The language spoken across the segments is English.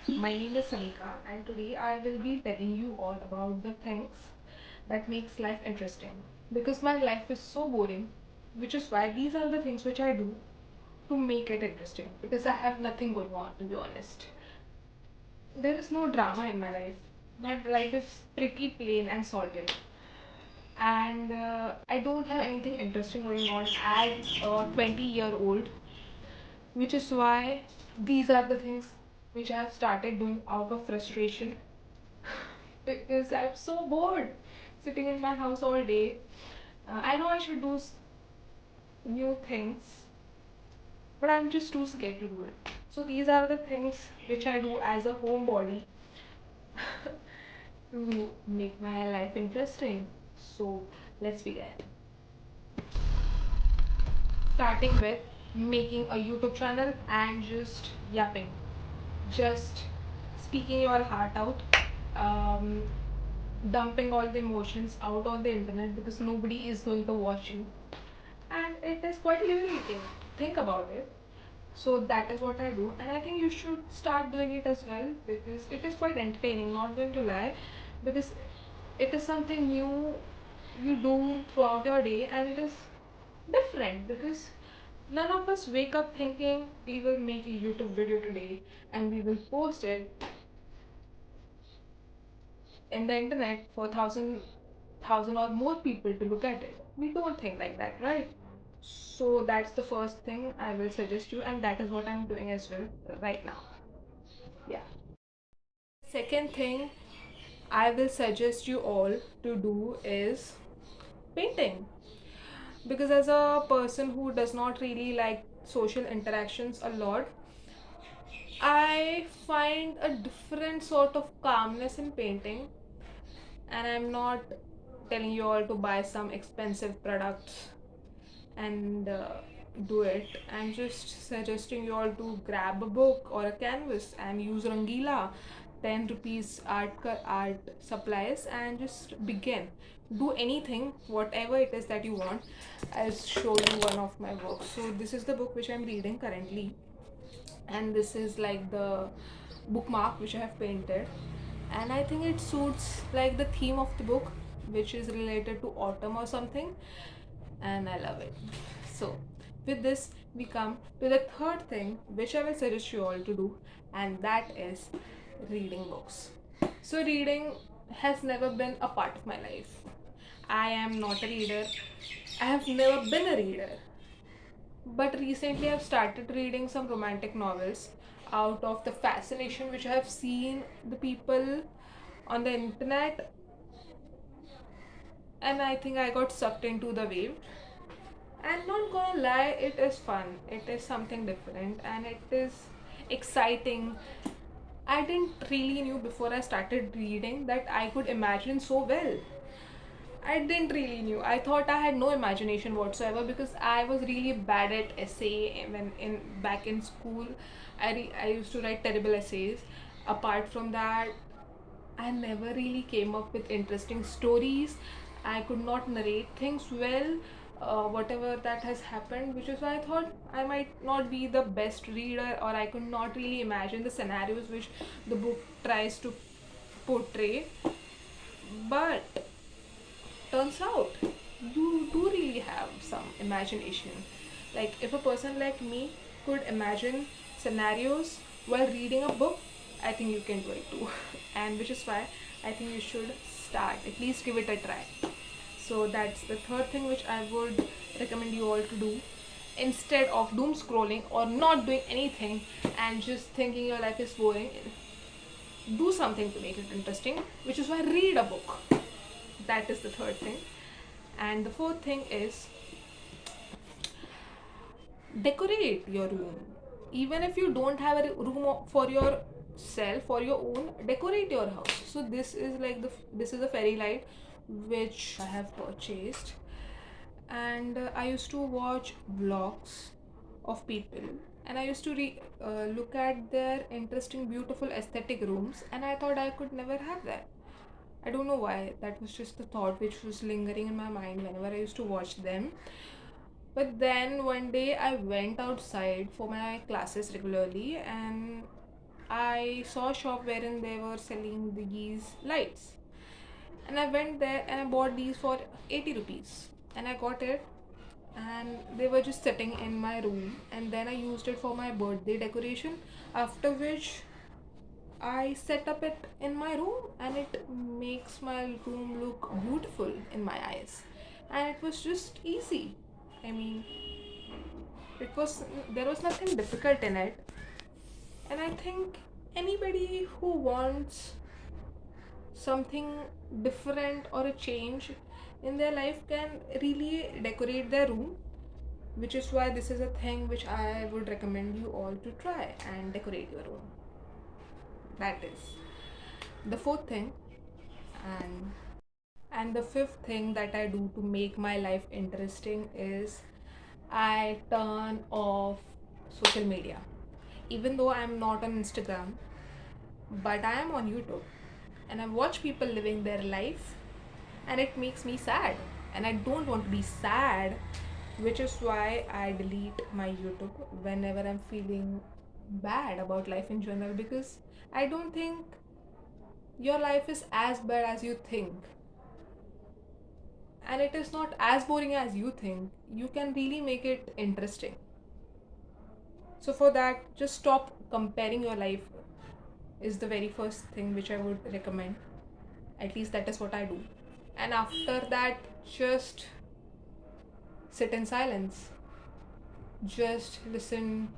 My name is Sanika, and today I will be telling you all about the things that makes life interesting. Because my life is so boring, which is why these are the things which I do to make it interesting. Because I have nothing going on, to be honest. There is no drama in my life. My life is pretty plain and solid. And I don't have anything interesting going on as a 20-year-old, which is why these are the things which I have started doing out of frustration because I'm so bored sitting in my house all day. I know I should do new things, but I'm just too scared to do it. So these are the things which I do as a homebody to make my life interesting. So let's begin. Starting with making a YouTube channel and just yapping, just speaking your heart out, um, dumping all the emotions out on the internet because nobody is going to watch you, and it is quite liberating. Think about it. So that is what I do, and I think you should start doing it as well because it is quite entertaining. Not going to lie, because it is something new you do throughout your day, and it is different because none of us wake up thinking we will make a YouTube video today and we will post it in the internet for thousand or more people to look at it. We don't think like that, right? So that's the first thing I will suggest you, and that is what I'm doing as well right now. Yeah. Second thing I will suggest you all to do is painting. Because as a person who does not really like social interactions a lot, I find a different sort of calmness in painting, and I'm not telling you all to buy some expensive products and do it. I'm just suggesting you all to grab a book or a canvas and use Rangila, 10 rupees art supplies, and just begin. Do anything, whatever it is that you want. I'll show you one of my books. So this is the book which I'm reading currently, and this is like the bookmark which I have painted, and I think it suits like the theme of the book, which is related to autumn or something, and I love it. So with this we come to the third thing which I will suggest you all to do, and that is reading books. So reading has never been a part of my life. I am not a reader. I have never been a reader. But recently, I've started reading some romantic novels out of the fascination which I have seen the people on the internet, and I think I got sucked into the wave. And not gonna lie, it is fun. It is something different, and it is exciting. I didn't really knew before I started reading that I could imagine so well. I didn't really knew. I thought I had no imagination whatsoever because I was really bad at essay when in back in school. I used to write terrible essays. Apart from that, I never really came up with interesting stories. I could not narrate things well, whatever that has happened, which is why I thought I might not be the best reader, or I could not really imagine the scenarios which the book tries to portray. But turns out you do really have some imagination. Like, if a person like me could imagine scenarios while reading a book, I think you can do it too. And which is why I think you should start, at least give it a try. So that's the third thing which I would recommend you all to do. Instead of doom scrolling or not doing anything and just thinking your life is boring, do something to make it interesting, which is why read a book. That is the third thing. And the fourth thing is decorate your room. Even if you don't have a room for yourself, for your own, decorate your house. So this is a fairy light which I have purchased, and I used to watch vlogs of people, and I used to look at their interesting, beautiful, aesthetic rooms, and I thought I could never have that. I don't know why. That was just the thought which was lingering in my mind whenever I used to watch them. But then one day I went outside for my classes regularly, and I saw a shop wherein they were selling these lights, and I went there and I bought these for 80 rupees, and I got it, and they were just sitting in my room, and then I used it for my birthday decoration, after which I set up it in my room, and it makes my room look beautiful in my eyes. And it was just easy. I mean, it was there was nothing difficult in it. And I think anybody who wants something different or a change in their life can really decorate their room, which is why this is a thing which I would recommend you all to try and decorate your room. That is the fourth thing. And the fifth thing that I do to make my life interesting is I turn off social media. Even though I'm not on Instagram, but I am on YouTube, and I watch people living their life, and it makes me sad, and I don't want to be sad, which is why I delete my YouTube whenever I'm feeling bad about life in general, because I don't think your life is as bad as you think, and it is not as boring as you think. You can really make it interesting. So for that, just stop comparing your life is the very first thing which I would recommend. At least that is what I do. And after that, just sit in silence. Just listen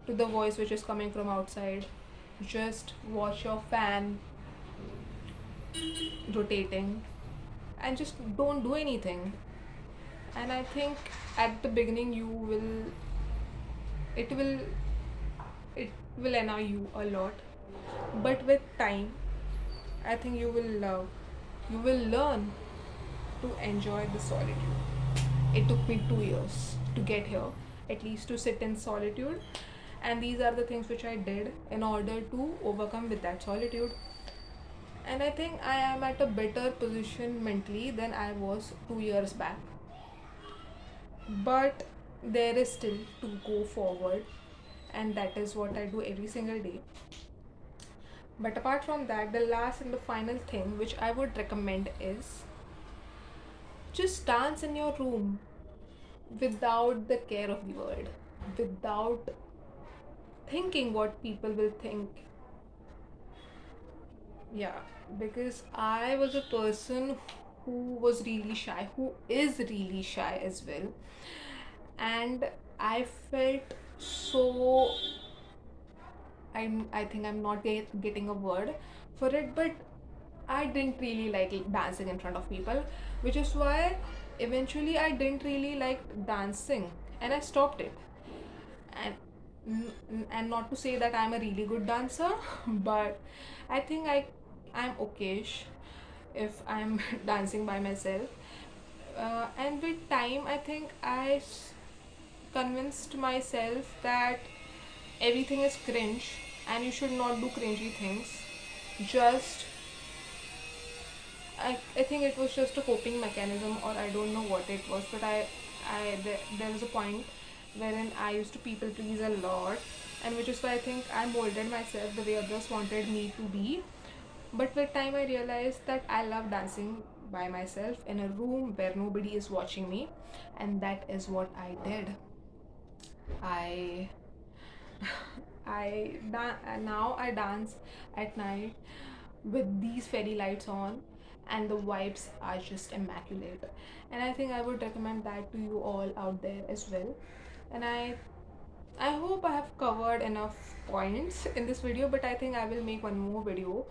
to the voice which is coming from outside. Just watch your fan rotating, and just don't do anything. And I think at the beginning it will it will annoy you a lot, but with time I think you will learn to enjoy the solitude. It took me 2 years to get here, at least to sit in solitude, and these are the things which I did in order to overcome with that solitude. And I think I am at a better position mentally than I was 2 years back, but there is still to go forward, and that is what I do every single day. But apart from that, the last and the final thing which I would recommend is just dance in your room without the care of the world, without thinking what people will think. Yeah, because I was a person who was really shy, who is really shy as well, and I felt so. I think I'm not getting a word for it, but I didn't really like dancing in front of people, which is why eventually I didn't really like dancing, and I stopped it. And and not to say that I'm a really good dancer, but I think I'm okayish if I'm dancing by myself. And with time, I think convinced myself that everything is cringe and you should not do cringy things. Just I think it was just a coping mechanism, or I don't know what it was, but there was a point wherein I used to people please a lot, and which is why I think I molded myself the way others wanted me to be. But with time, I realized that I love dancing by myself in a room where nobody is watching me, and that is what I did. I now I dance at night with these fairy lights on, and the vibes are just immaculate. And I think I would recommend that to you all out there as well. And I hope I have covered enough points in this video, but I think I will make one more video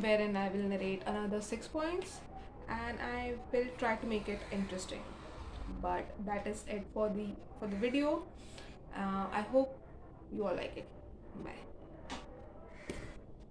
wherein I will narrate another 6 points, and I will try to make it interesting. But that is it for the video. I hope you all like it. Bye.